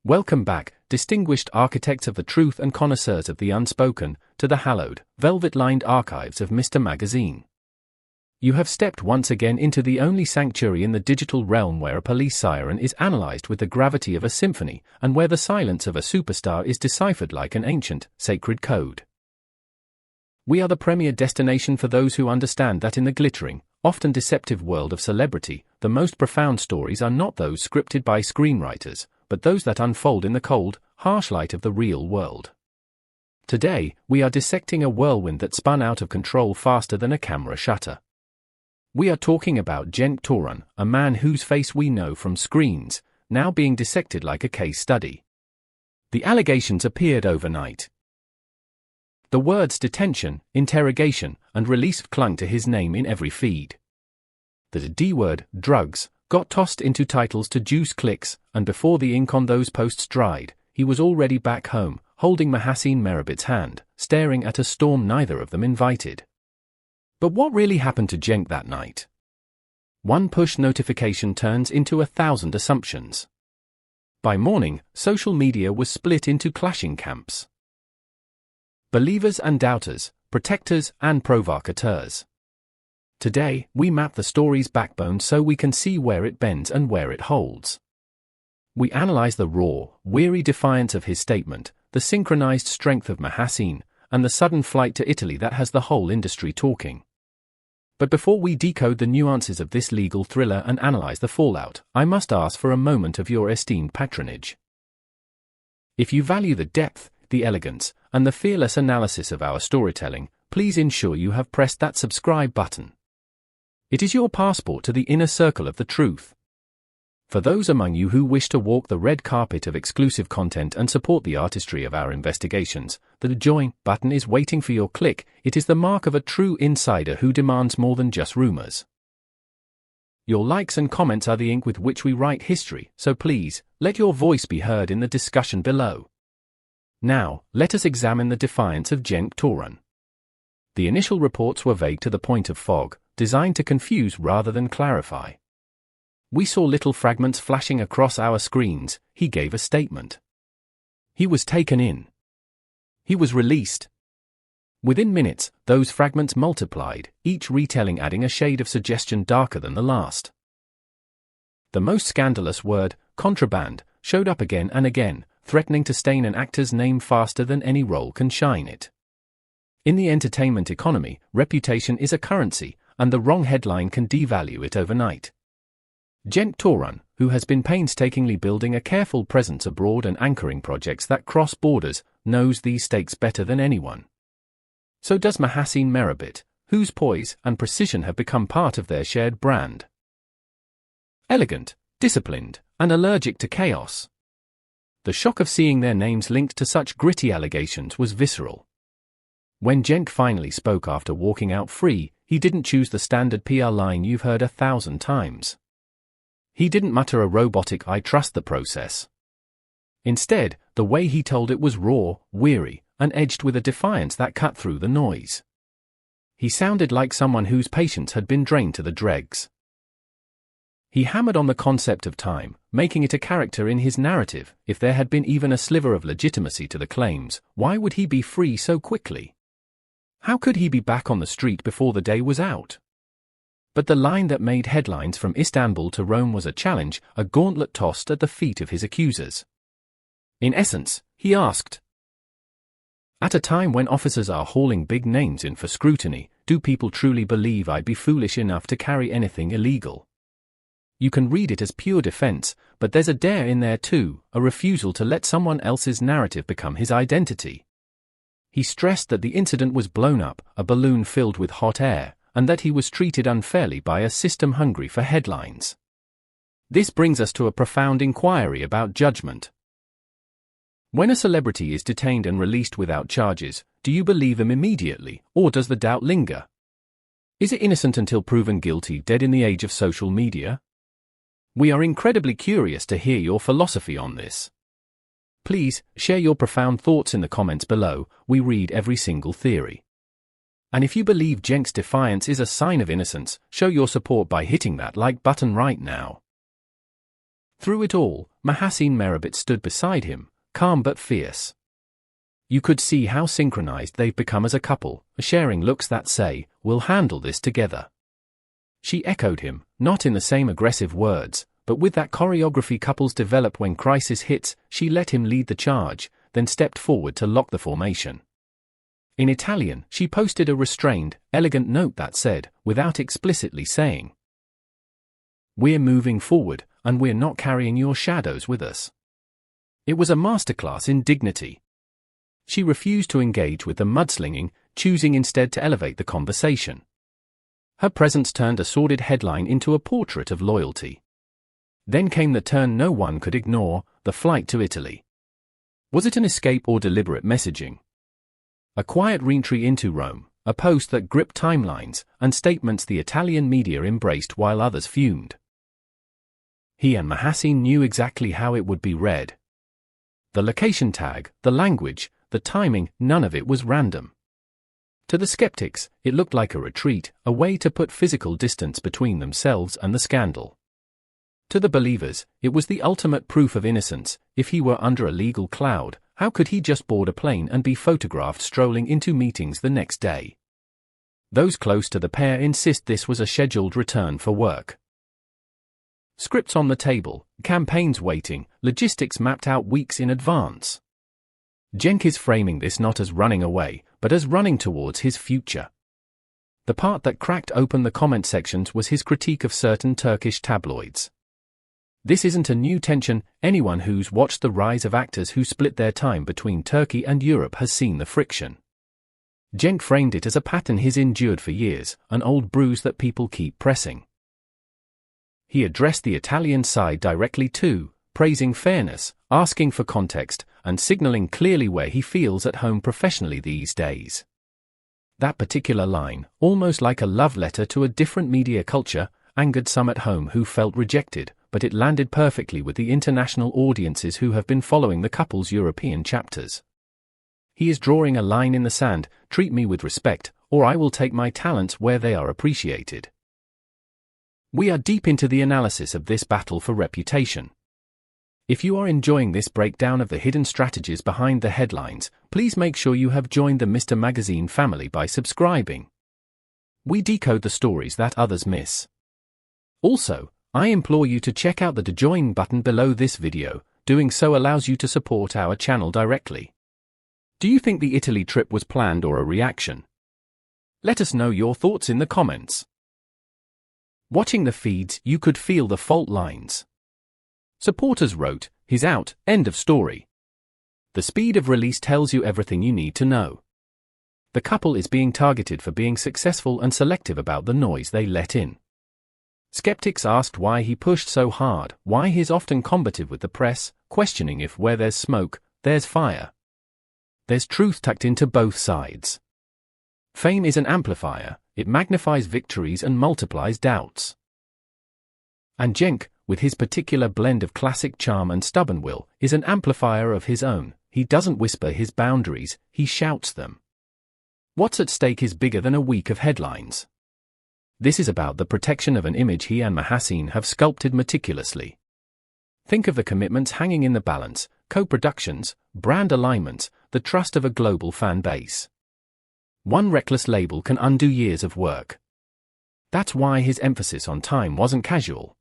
Welcome back, distinguished architects of the truth and connoisseurs of the unspoken, to the hallowed, velvet-lined archives of Mr. Magazine. You have stepped once again into the only sanctuary in the digital realm where a police siren is analyzed with the gravity of a symphony, and where the silence of a superstar is deciphered like an ancient, sacred code. We are the premier destination for those who understand that in the glittering, often deceptive world of celebrity, the most profound stories are not those scripted by screenwriters, but those that unfold in the cold, harsh light of the real world. Today, we are dissecting a whirlwind that spun out of control faster than a camera shutter. We are talking about Cenk Torun, a man whose face we know from screens, now being dissected like a case study. The allegations appeared overnight. The words detention, interrogation, and release clung to his name in every feed. The D word, drugs, got tossed into titles to juice clicks, and before the ink on those posts dried, he was already back home, holding Mahasine Merabit's hand, staring at a storm neither of them invited. But what really happened to Cenk that night? One push notification turns into 1,000 assumptions. By morning, social media was split into clashing camps. Believers and doubters, protectors and provocateurs. Today, we map the story's backbone so we can see where it bends and where it holds. We analyze the raw, weary defiance of his statement, the synchronized strength of Mahasine, and the sudden flight to Italy that has the whole industry talking. But before we decode the nuances of this legal thriller and analyze the fallout, I must ask for a moment of your esteemed patronage. If you value the depth, the elegance, and the fearless analysis of our storytelling, please ensure you have pressed that subscribe button. It is your passport to the inner circle of the truth. For those among you who wish to walk the red carpet of exclusive content and support the artistry of our investigations, the join button is waiting for your click. It is the mark of a true insider who demands more than just rumors. Your likes and comments are the ink with which we write history, so please, let your voice be heard in the discussion below. Now, let us examine the defiance of Cenk Torun. The initial reports were vague to the point of fog, designed to confuse rather than clarify. We saw little fragments flashing across our screens. He gave a statement. He was taken in. He was released. Within minutes, those fragments multiplied, each retelling adding a shade of suggestion darker than the last. The most scandalous word, contraband, showed up again and again, threatening to stain an actor's name faster than any role can shine it. In the entertainment economy, reputation is a currency, and the wrong headline can devalue it overnight. Cenk Torun, who has been painstakingly building a careful presence abroad and anchoring projects that cross borders, knows these stakes better than anyone. So does Mahasine Merabit, whose poise and precision have become part of their shared brand. Elegant, disciplined, and allergic to chaos. The shock of seeing their names linked to such gritty allegations was visceral. When Cenk finally spoke after walking out free, he didn't choose the standard PR line you've heard 1,000 times. He didn't mutter a robotic "I trust the process." Instead, the way he told it was raw, weary, and edged with a defiance that cut through the noise. He sounded like someone whose patience had been drained to the dregs. He hammered on the concept of time, making it a character in his narrative. If there had been even a sliver of legitimacy to the claims, why would he be free so quickly? How could he be back on the street before the day was out? But the line that made headlines from Istanbul to Rome was a challenge, a gauntlet tossed at the feet of his accusers. In essence, he asked, at a time when officers are hauling big names in for scrutiny, do people truly believe I'd be foolish enough to carry anything illegal? You can read it as pure defense, but there's a dare in there too, a refusal to let someone else's narrative become his identity. He stressed that the incident was blown up, a balloon filled with hot air, and that he was treated unfairly by a system hungry for headlines. This brings us to a profound inquiry about judgment. When a celebrity is detained and released without charges, do you believe him immediately, or does the doubt linger? Is it innocent until proven guilty, dead in the age of social media? We are incredibly curious to hear your philosophy on this. Please, share your profound thoughts in the comments below. We read every single theory. And if you believe Cenk's defiance is a sign of innocence, show your support by hitting that like button right now. Through it all, Mahasine Merabit stood beside him, calm but fierce. You could see how synchronized they've become as a couple, sharing looks that say, "We'll handle this together." She echoed him, not in the same aggressive words, but with that choreography couples develop when crisis hits. She let him lead the charge, then stepped forward to lock the formation. In Italian, she posted a restrained, elegant note that said, without explicitly saying, "We're moving forward, and we're not carrying your shadows with us." It was a masterclass in dignity. She refused to engage with the mudslinging, choosing instead to elevate the conversation. Her presence turned a sordid headline into a portrait of loyalty. Then came the turn no one could ignore, the flight to Italy. Was it an escape or deliberate messaging? A quiet reentry into Rome, a post that gripped timelines, and statements the Italian media embraced while others fumed. He and Mahasine knew exactly how it would be read. The location tag, the language, the timing, none of it was random. To the skeptics, it looked like a retreat, a way to put physical distance between themselves and the scandal. To the believers, it was the ultimate proof of innocence. If he were under a legal cloud, how could he just board a plane and be photographed strolling into meetings the next day? Those close to the pair insist this was a scheduled return for work. Scripts on the table, campaigns waiting, logistics mapped out weeks in advance. Cenk is framing this not as running away, but as running towards his future. The part that cracked open the comment sections was his critique of certain Turkish tabloids. This isn't a new tension. Anyone who's watched the rise of actors who split their time between Turkey and Europe has seen the friction. Cenk framed it as a pattern he's endured for years, an old bruise that people keep pressing. He addressed the Italian side directly too, praising fairness, asking for context, and signaling clearly where he feels at home professionally these days. That particular line, almost like a love letter to a different media culture, angered some at home who felt rejected, but it landed perfectly with the international audiences who have been following the couple's European chapters. He is drawing a line in the sand: treat me with respect, or I will take my talents where they are appreciated. We are deep into the analysis of this battle for reputation. If you are enjoying this breakdown of the hidden strategies behind the headlines, please make sure you have joined the Mr. Magazine family by subscribing. We decode the stories that others miss. Also, I implore you to check out the join button below this video. Doing so allows you to support our channel directly. Do you think the Italy trip was planned or a reaction? Let us know your thoughts in the comments. Watching the feeds, you could feel the fault lines. Supporters wrote, "He's out, end of story." The speed of release tells you everything you need to know. The couple is being targeted for being successful and selective about the noise they let in. Skeptics asked why he pushed so hard, why he's often combative with the press, questioning if where there's smoke, there's fire. There's truth tucked into both sides. Fame is an amplifier, it magnifies victories and multiplies doubts. And Cenk, with his particular blend of classic charm and stubborn will, is an amplifier of his own. He doesn't whisper his boundaries, he shouts them. What's at stake is bigger than a week of headlines. This is about the protection of an image he and Mahasine have sculpted meticulously. Think of the commitments hanging in the balance: co-productions, brand alignments, the trust of a global fan base. One reckless label can undo years of work. That's why his emphasis on time wasn't casual.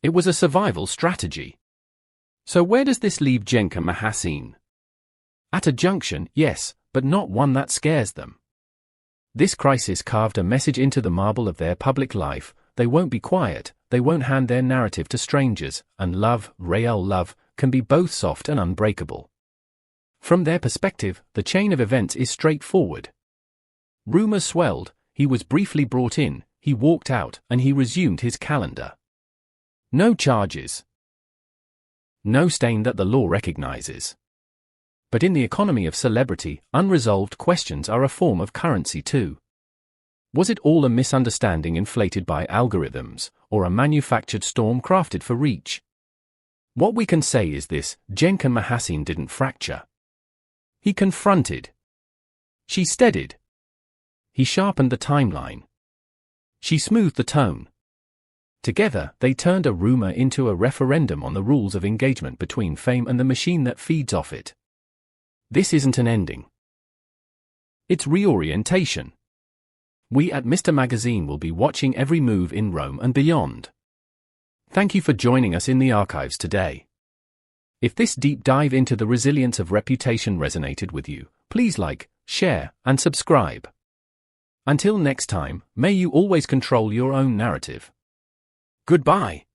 It was a survival strategy. So where does this leave Cenk and Mahasine? At a junction, yes, but not one that scares them. This crisis carved a message into the marble of their public life: they won't be quiet, they won't hand their narrative to strangers, and love, real love, can be both soft and unbreakable. From their perspective, the chain of events is straightforward. Rumors swelled, he was briefly brought in, he walked out, and he resumed his calendar. No charges. No stain that the law recognizes. But in the economy of celebrity, unresolved questions are a form of currency too. Was it all a misunderstanding inflated by algorithms, or a manufactured storm crafted for reach? What we can say is this: Cenk and Mahasine didn't fracture. He confronted. She steadied. He sharpened the timeline. She smoothed the tone. Together, they turned a rumor into a referendum on the rules of engagement between fame and the machine that feeds off it. This isn't an ending. It's reorientation. We at Mr. Magazine will be watching every move in Rome and beyond. Thank you for joining us in the archives today. If this deep dive into the resilience of reputation resonated with you, please like, share, and subscribe. Until next time, may you always control your own narrative. Goodbye.